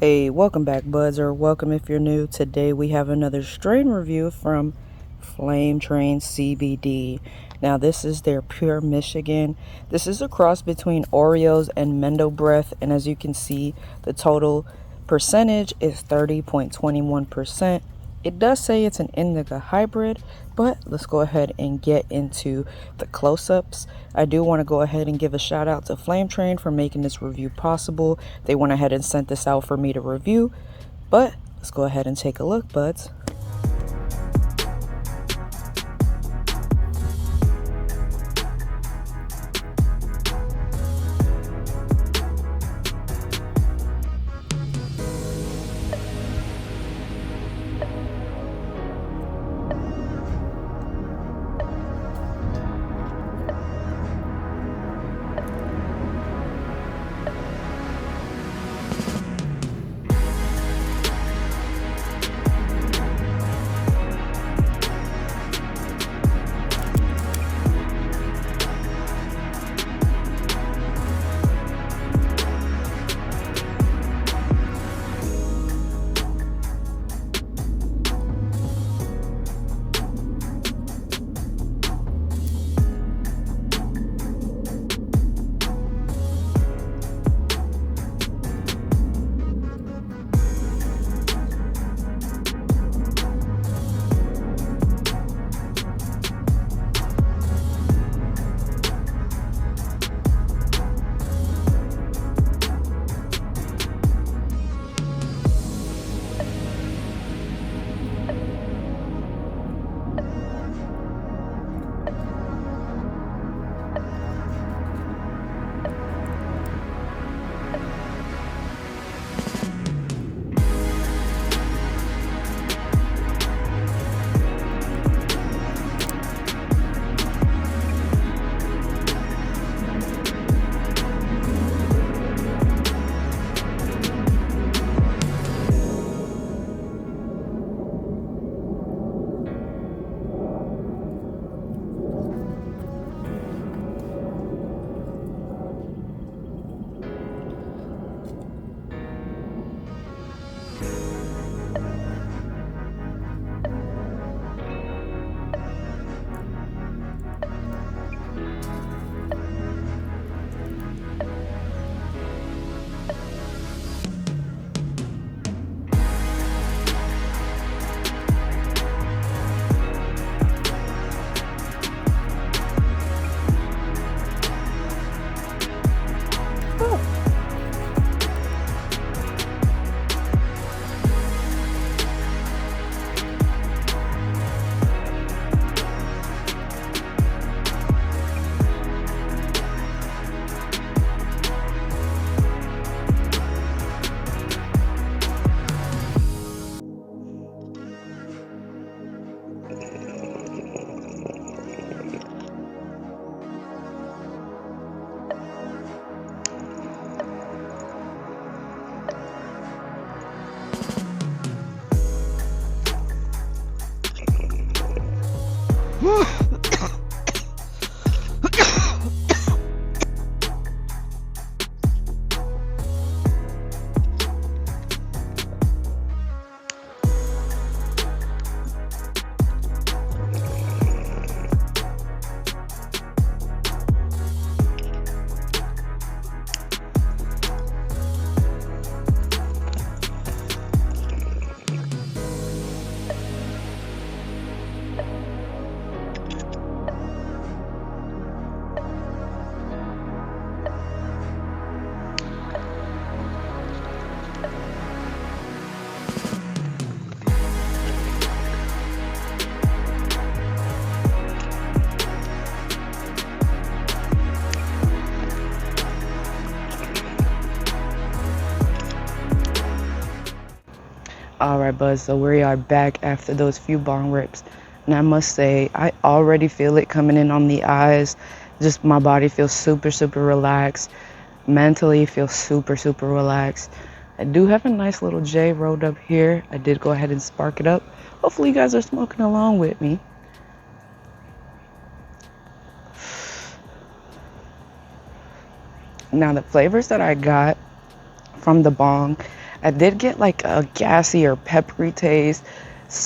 Hey, welcome back, buds, or welcome if you're new. Today we have another strain review from Flame Train CBD. Now, this is their Pure Michigan. This is a cross between Oreos and Mendo Breath, and as you can see, the total percentage is 30.21%. It does say it's an indica hybrid, but let's go ahead and get into the close-ups. I do want to go ahead and give a shout out to Flame Train for making this review possible. They went ahead and sent this out for me to review, but let's go ahead and take a look, buds. Alright, buzz, so we are back after those few bong rips. And I must say, I already feel it coming in on the eyes. Just my body feels super, super relaxed. Mentally feel super, super relaxed. I do have a nice little J rolled up here. I did go ahead and spark it up. Hopefully you guys are smoking along with me. Now the flavors that I got from the bong, I did get like a gassy or peppery taste,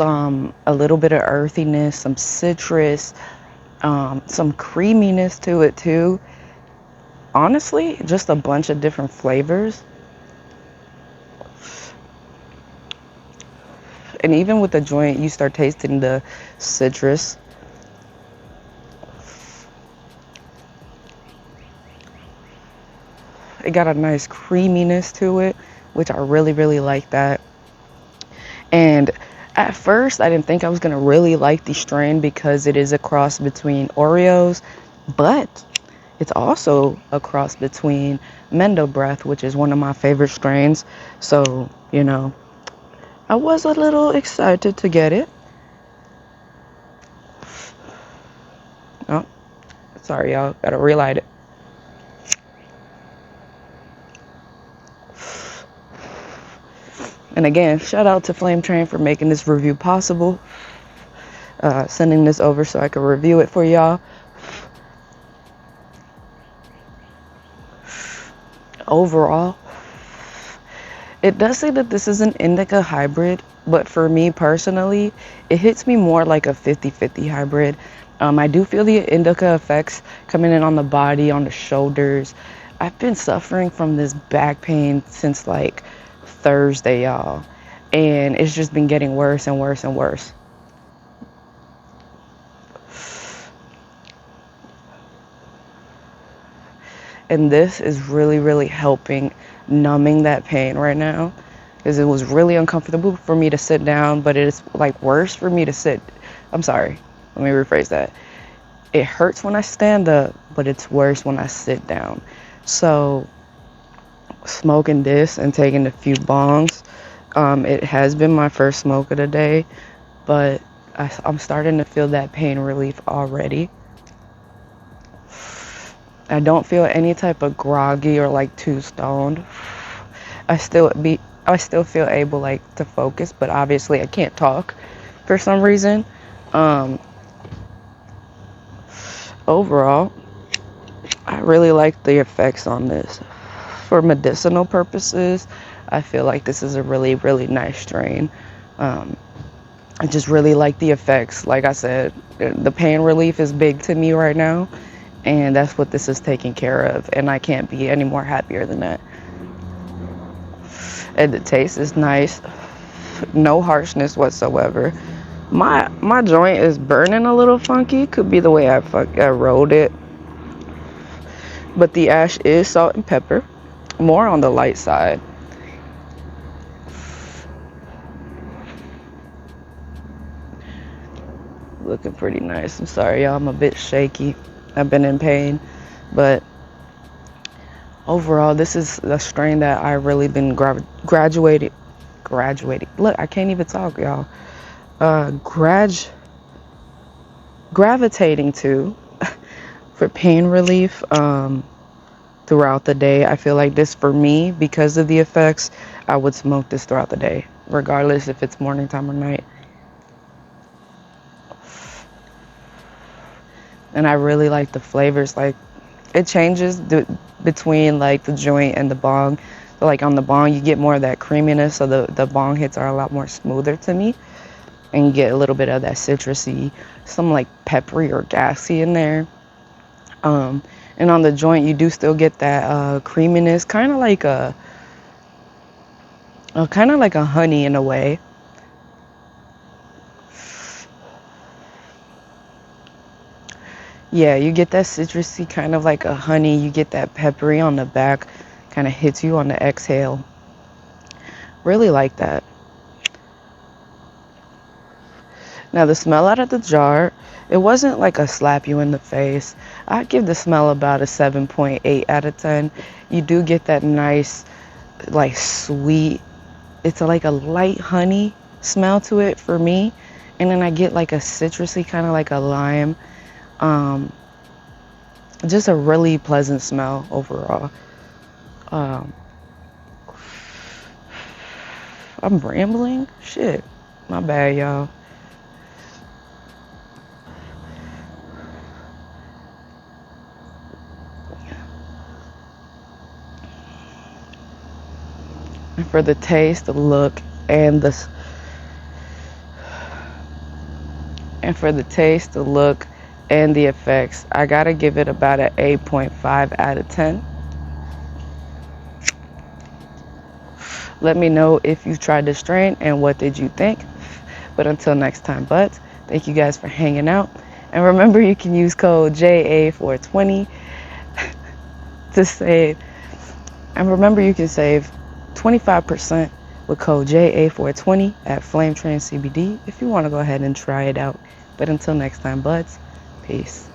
a little bit of earthiness, some citrus, some creaminess to it too. Honestly, just a bunch of different flavors. And even with the joint, you start tasting the citrus. It got a nice creaminess to it, which I really, really like that. And at first, I didn't think I was going to really like the strain because it is a cross between Oreos, but it's also a cross between Mendo Breath, which is one of my favorite strains. So, you know, I was a little excited to get it. Oh, sorry, y'all. Gotta relight it. And again, shout out to Flame Train for making this review possible. Sending this over so I could review it for y'all. Overall, it does say that this is an indica hybrid, but for me personally, it hits me more like a 50-50 hybrid. I do feel the indica effects coming in on the body, on the shoulders. I've been suffering from this back pain since like Thursday, y'all, and it's just been getting worse and worse and worse. And this is really, really helping numbing that pain right now, because it was really uncomfortable for me to sit down, but it is like worse for me to sit. I'm sorry, let me rephrase that. It hurts when I stand up, but it's worse when I sit down. So smoking this and taking a few bongs, it has been my first smoke of the day, but I'm starting to feel that pain relief already. I don't feel any type of groggy or like too stoned. I still feel able like to focus, but obviously I can't talk for some reason. Overall, I really like the effects on this. For medicinal purposes, I feel like this is a really, really nice strain. I just really like the effects. Like I said, the pain relief is big to me right now, and that's what this is taking care of, and I can't be any more happier than that. And the taste is nice, no harshness whatsoever. My joint is burning a little funky. Could be the way I rolled it, but the ash is salt and pepper, more on the light side. Looking pretty nice. I'm sorry, y'all, I'm a bit shaky. I've been in pain, but overall, this is a strain that I've really been graduating. Look, I can't even talk, y'all. Gravitating to for pain relief throughout the day. I feel like this, for me, because of the effects, I would smoke this throughout the day, regardless if it's morning time or night. And I really like the flavors. Like, it changes between like the joint and the bong. So, like on the bong, you get more of that creaminess, so the bong hits are a lot more smoother to me, and you get a little bit of that citrusy, some like peppery or gassy in there. And on the joint, you do still get that creaminess, kind of like a honey in a way. Yeah, you get that citrusy, kind of like a honey. You get that peppery on the back, kind of hits you on the exhale. Really like that. Now, the smell out of the jar, it wasn't like a slap you in the face. I'd give the smell about a 7.8 out of 10. You do get that nice, like, sweet, it's like a light honey smell to it for me. And then I get like a citrusy, kind of like a lime. Just a really pleasant smell overall. I'm rambling? Shit. My bad, y'all. And for the taste, the look, and the effects, I gotta give it about an 8.5 out of 10. Let me know if you tried this strain and what did you think. But until next time, buds, thank you guys for hanging out. And remember, you can use code JA420 to save. And remember, you can save 25% with code JA420 at Flame Train CBD if you want to go ahead and try it out. But until next time, buds, peace.